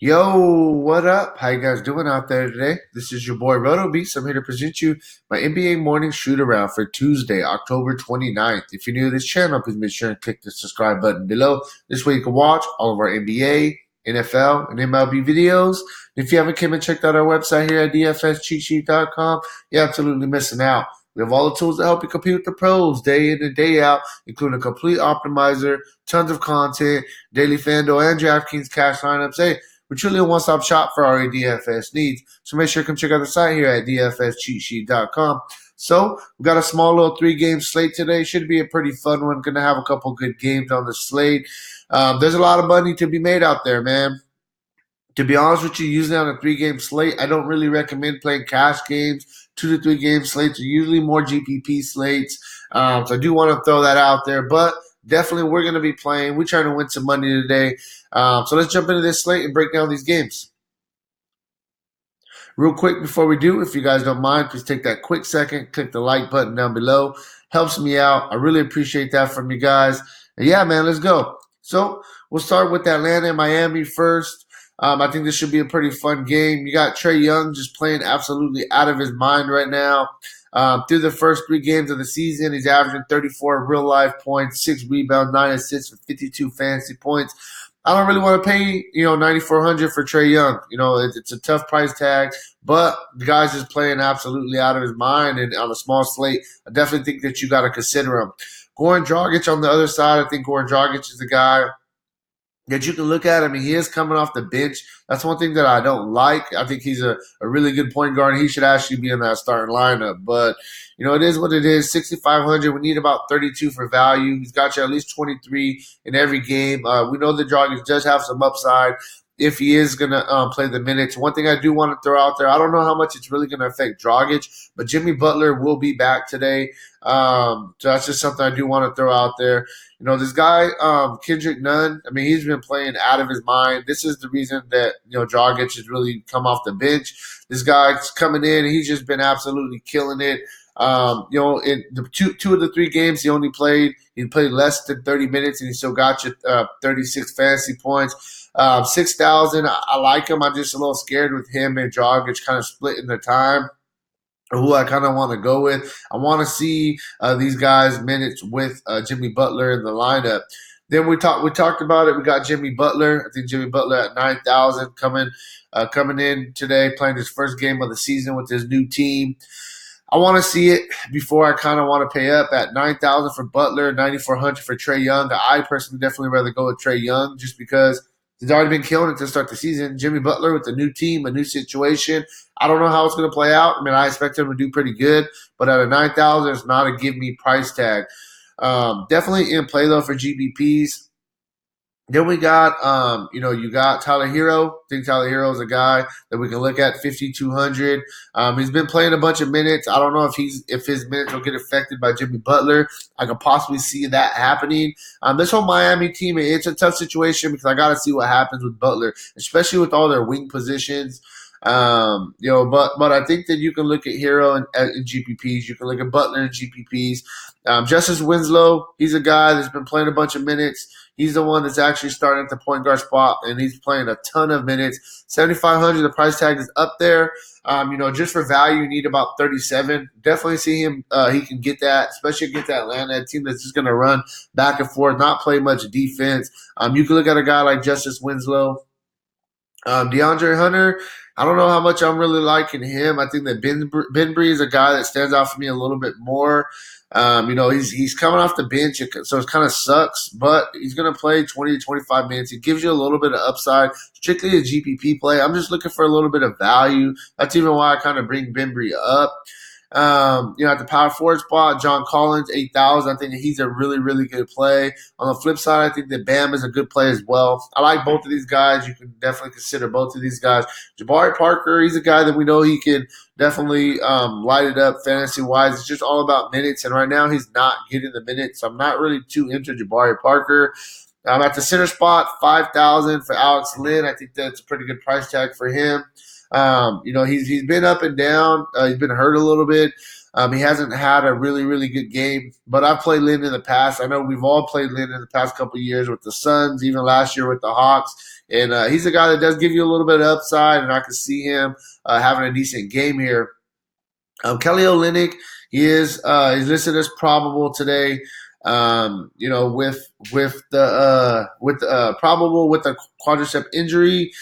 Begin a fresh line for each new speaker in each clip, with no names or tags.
Yo, what up? How you guys doing out there today? This is your boy Roto Beats. I'm here to present you my NBA morning shoot around for Tuesday, October 29th. If you're new to this channel, please make sure and click the subscribe button below. This way you can watch all of our NBA, NFL, and MLB videos. If you haven't come and checked out our website here at dfscheatsheet.com, you're absolutely missing out. We have all the tools to help you compete with the pros day in and day out, including a complete optimizer, tons of content, daily Fanduel and Draftkings cash lineups. Hey, we're truly a one-stop shop for our DFS needs. So make sure you come check out the site here at dfscheatsheet.com. So we've got a small little 3-game slate today. Should be a pretty fun one. Going to have a couple good games on the slate. There's a lot of money to be made out there, man. To be honest with you, usually on a 3-game slate, I don't really recommend playing cash games. 2 to 3 game slates are usually more GPP slates. So I do want to throw that out there. But definitely we're going to be playing. We're trying to win some money today. So let's jump into this slate and break down these games. Real quick before we do, if you guys don't mind, please take that quick second, click the like button down below. Helps me out. I really appreciate that from you guys. And yeah, man, let's go. So we'll start with Atlanta and Miami first. I think this should be a pretty fun game. You got Trae Young just playing absolutely out of his mind right now. Through the first 3 games of the season, he's averaging 34 real-life points, 6 rebounds, 9 assists for 52 fantasy points. I don't really want to pay, $9,400 for Trae Young. It's a tough price tag, but the guy's just playing absolutely out of his mind. And on a small slate, I definitely think that you got to consider him. Goran Dragic on the other side, I think Goran Dragic is the guy that you can look at. I mean, he is coming off the bench. That's one thing that I don't like. I think he's a really good point guard. He should actually be in that starting lineup. But, it is what it is. 6,500. We need about 32 for value. He's got you at least 23 in every game. We know that Dragic does have some upside if he is going to play the minutes. One thing I do want to throw out there, I don't know how much it's really going to affect Dragic, but Jimmy Butler will be back today. So that's just something I do want to throw out there. This guy, Kendrick Nunn, I mean, he's been playing out of his mind. This is the reason that, Dragic has really come off the bench. This guy's coming in, and he's just been absolutely killing it. In the two of the 3 games he played less than 30 minutes, and he still got you 36 fantasy points. 6,000, I like him. I'm just a little scared with him and Dragic kind of splitting the time. Who I kind of want to go with. I want to see these guys minutes with Jimmy Butler in the lineup. Then we talked about it. We got Jimmy Butler. I think Jimmy Butler at 9,000 coming in today, playing his first game of the season with his new team. I want to see it before I kind of want to pay up at 9,000 for Butler, 9,400 for Trae Young. I personally definitely rather go with Trae Young just because he's already been killing it to start the season. Jimmy Butler with a new team, a new situation. I don't know how it's going to play out. I mean, I expect him to do pretty good, but at a 9,000, it's not a give me price tag. Definitely in play though for GBPs. Then we got, you got Tyler Hero. I think Tyler Hero is a guy that we can look at 5,200. He's been playing a bunch of minutes. I don't know if his minutes will get affected by Jimmy Butler. I could possibly see that happening. This whole Miami team, it's a tough situation because I got to see what happens with Butler, especially with all their wing positions. But I think that you can look at Hero in GPPs. You can look at Butler in GPPs. Justice Winslow, he's a guy that's been playing a bunch of minutes. He's the one that's actually starting at the point guard spot, and he's playing a ton of minutes. 7,500, the price tag is up there. Just for value, you need about 37. Definitely see him. He can get that, especially against Atlanta, a team that's just going to run back and forth, not play much defense. You can look at a guy like Justice Winslow. DeAndre Hunter, I don't know how much I'm really liking him. I think that Benbury is a guy that stands out for me a little bit more. He's coming off the bench, so it kind of sucks, but he's going to play 20 to 25 minutes. He gives you a little bit of upside, strictly a GPP play. I'm just looking for a little bit of value. That's even why I kind of bring Benbury up. At the power forward spot, John Collins, 8,000. I think that he's a really, really good play. On the flip side, I think that Bam is a good play as well. I like both of these guys. You can definitely consider both of these guys. Jabari Parker, he's a guy that we know he can definitely light it up fantasy-wise. It's just all about minutes, and right now he's not getting the minutes, so I'm not really too into Jabari Parker. At the center spot, 5,000 for Alex Lynn. I think that's a pretty good price tag for him. He's been up and down. He's been hurt a little bit. He hasn't had a really, really good game, but I've played Lynn in the past. I know we've all played Lynn in the past couple of years with the Suns, even last year with the Hawks. And he's a guy that does give you a little bit of upside, and I can see him having a decent game here. Kelly Olynyk, he's listed as probable today. With probable with the quadricep injury.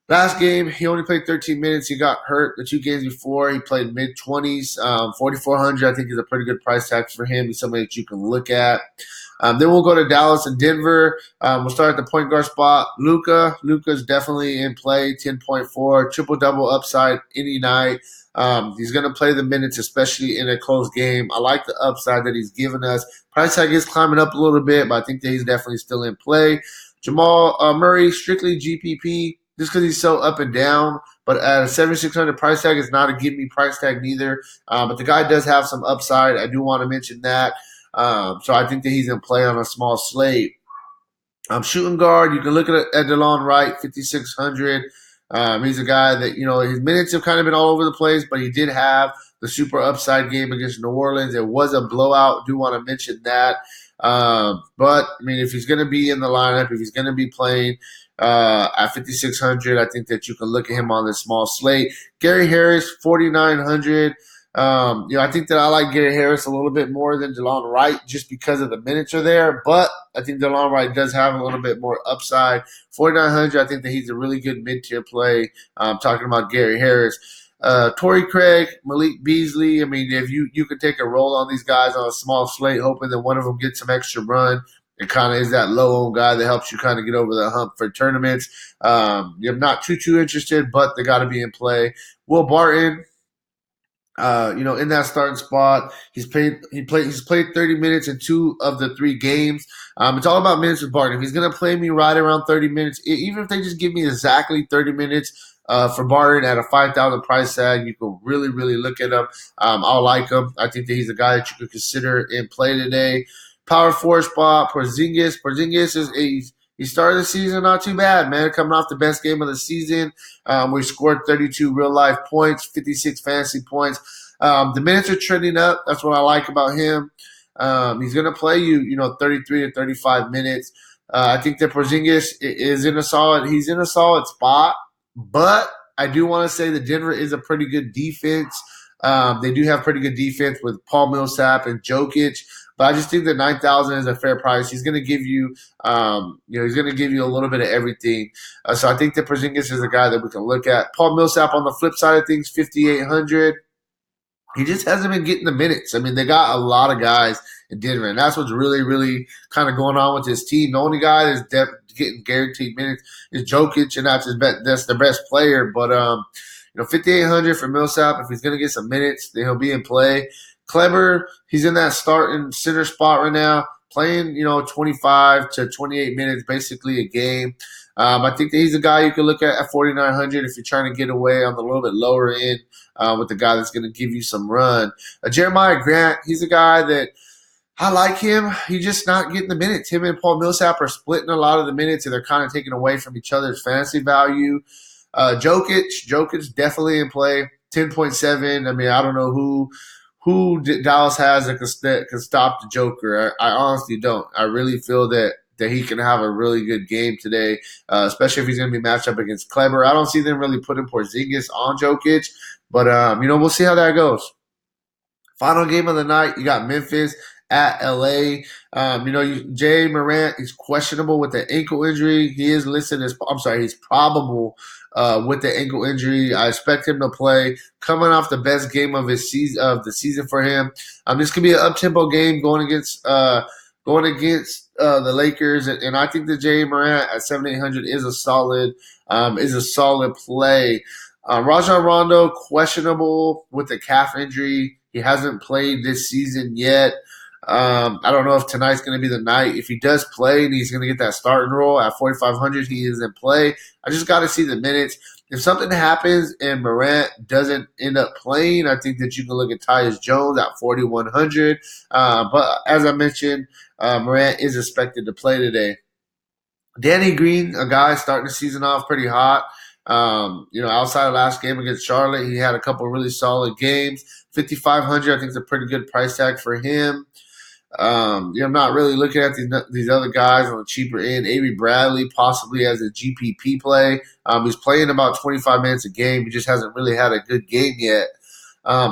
Last game, he only played 13 minutes. He got hurt the 2 games before. He played mid 20s, 4,400. I think is a pretty good price tag for him. He's somebody that you can look at. Then we'll go to Dallas and Denver. We'll start at the point guard spot. Luka's definitely in play. 10.4, triple double upside any night. He's going to play the minutes, especially in a close game. I like the upside that he's given us. Price tag is climbing up a little bit, but I think that he's definitely still in play. Jamal Murray, strictly GPP, just because he's so up and down. But at a 7,600 price tag, it's not a give me price tag neither. But the guy does have some upside. I do want to mention that. So I think that he's in play on a small slate. Shooting guard, you can look at DeLon Wright, 5,600. He's a guy that, his minutes have kind of been all over the place, but he did have the super upside game against New Orleans. It was a blowout. Do want to mention that. But, if he's going to be in the lineup, if he's going to be playing at 5,600, I think that you can look at him on this small slate. Gary Harris, 4,900. I think that I like Gary Harris a little bit more than DeLon Wright just because of the minutes are there. But I think DeLon Wright does have a little bit more upside. 4,900, I think that he's a really good mid-tier play. I'm talking about Gary Harris. Torrey Craig, Malik Beasley. If you could take a roll on these guys on a small slate, hoping that one of them gets some extra run. It kind of is that low-owned guy that helps you kind of get over the hump for tournaments. I'm not too interested, but they got to be in play. Will Barton, in that starting spot, he's played 30 minutes in 2 of the 3 games. It's all about minutes with Barton. If he's going to play me right around 30 minutes, even if they just give me exactly 30 minutes for Barton at a 5,000 price tag, you can really, really look at him. I'll like him. I think that he's a guy that you could consider in play today. Power forward spot, Porzingis. He started the season not too bad, man. Coming off the best game of the season. We scored 32 real-life points, 56 fantasy points. The minutes are trending up. That's what I like about him. He's going to play you, 33 to 35 minutes. I think that Porzingis is in a solid spot. But I do want to say that Denver is a pretty good defense. They do have pretty good defense with Paul Millsap and Jokic. But I just think that 9,000 is a fair price. He's going to give you, he's going to give you a little bit of everything. So I think that Porzingis is a guy that we can look at. Paul Millsap on the flip side of things, 5,800. He just hasn't been getting the minutes. They got a lot of guys in Denver, and that's what's really, really kind of going on with this team. The only guy that's getting guaranteed minutes is Jokic, and that's the best player. But 5,800 for Millsap. If he's going to get some minutes, then he'll be in play. Kleber, he's in that starting center spot right now, playing 25 to 28 minutes, basically a game. I think that he's a guy you can look at 4,900 if you're trying to get away on the little bit lower end with the guy that's going to give you some run. Jeremiah Grant, he's a guy that I like him. He's just not getting the minutes. Him and Paul Millsap are splitting a lot of the minutes, and they're kind of taking away from each other's fantasy value. Jokic definitely in play, 10.7. I don't know who Dallas has that can stop the Joker. I honestly don't. I really feel that he can have a really good game today, especially if he's going to be matched up against Kleber. I don't see them really putting Porzingis on Jokic, but we'll see how that goes. Final game of the night, you got Memphis at LA. Jay Morant is questionable with the ankle injury. He is listed as he's probable with the ankle injury. I expect him to play. Coming off the best game of the season for him. This could be an up-tempo game going against the Lakers, and I think that Jay Morant at 7,800 is a solid play. Rajon Rondo questionable with the calf injury. He hasn't played this season yet. I don't know if tonight's going to be the night. If he does play and he's going to get that starting role at 4,500, he is in play. I just got to see the minutes. If something happens and Morant doesn't end up playing, I think that you can look at Tyus Jones at 4,100. But as I mentioned, Morant is expected to play today. Danny Green, a guy starting the season off pretty hot. Outside of last game against Charlotte, he had a couple really solid games. 5,500, I think, is a pretty good price tag for him. I'm not really looking at these other guys on the cheaper end. Avery Bradley possibly as a GPP play. He's playing about 25 minutes a game. He just hasn't really had a good game yet.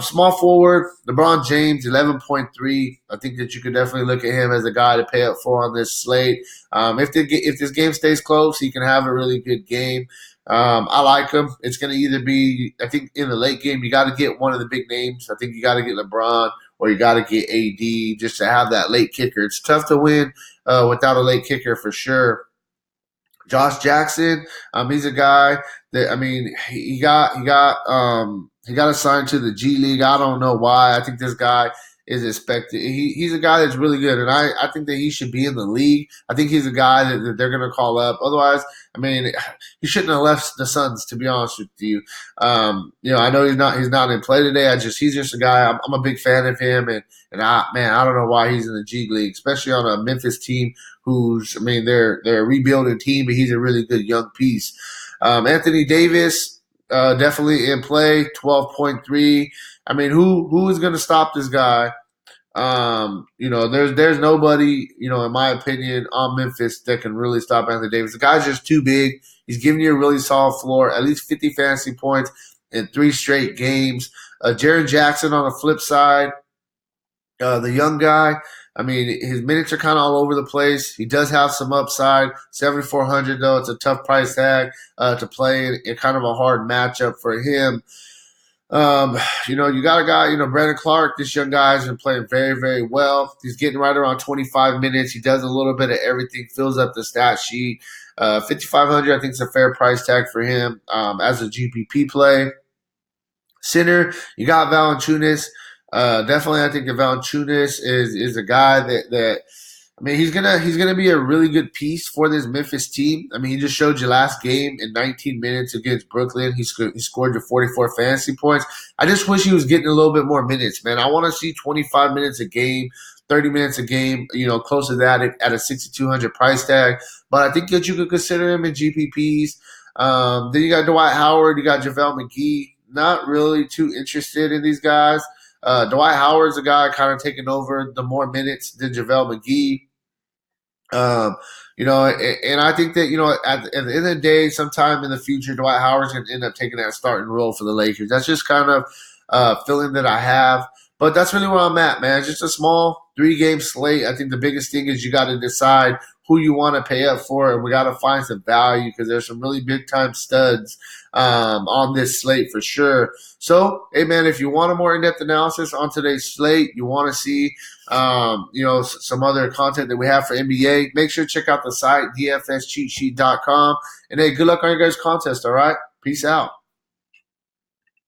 Small forward, LeBron James, 11.3. I think that you could definitely look at him as a guy to pay up for on this slate. If this game stays close, he can have a really good game. I like him. It's going to either be, I think in the late game, you got to get one of the big names. I think you got to get LeBron or you got to get AD just to have that late kicker. It's tough to win without a late kicker for sure. Josh Jackson, he's a guy that he got assigned to the G League. I don't know why. I think this guy is expected. He's a guy that's really good, and I think that he should be in the league. I think he's a guy that they're going to call up. Otherwise, he shouldn't have left the Suns. To be honest with you, I know he's not in play today. He's just a guy. I'm a big fan of him, and I don't know why he's in the G League, especially on a Memphis team they're a rebuilding team, but he's a really good young piece. Anthony Davis, definitely in play, 12.3. Who is going to stop this guy? There's nobody, in my opinion, on Memphis that can really stop Anthony Davis. The guy's just too big. He's giving you a really solid floor, at least 50 fantasy points in 3 straight games. Jaren Jackson on the flip side, the young guy. His minutes are kind of all over the place. He does have some upside. 7,400 though. It's a tough price tag to play in kind of a hard matchup for him. You got a guy, Brandon Clark. This young guy has been playing very, very well. He's getting right around 25 minutes. He does a little bit of everything, fills up the stat sheet. 5,500, I think, is a fair price tag for him as a GPP play. Center, you got Valanciunas. Definitely, I think that Valanciunas is a guy that he's gonna be a really good piece for this Memphis team. He just showed you last game in 19 minutes against Brooklyn. He scored you 44 fantasy points. I just wish he was getting a little bit more minutes, man. I want to see 25 minutes a game, 30 minutes a game, close to that at a 6,200 price tag. But I think that you could consider him in GPPs. Then you got Dwight Howard, you got JaVale McGee. Not really too interested in these guys. Dwight Howard's a guy kind of taking over the more minutes than JaVale McGee. And I think that, at the end of the day, sometime in the future, Dwight Howard's going to end up taking that starting role for the Lakers. That's just kind of feeling that I have. But that's really where I'm at, man. It's just a small 3-game slate. I think the biggest thing is you got to decide who you want to pay up for, and we got to find some value because there's some really big-time studs on this slate for sure. So, hey, man, if you want a more in-depth analysis on today's slate, you want to see some other content that we have for NBA, make sure to check out the site, dfscheatsheet.com. And, hey, good luck on your guys' contest, all right? Peace out.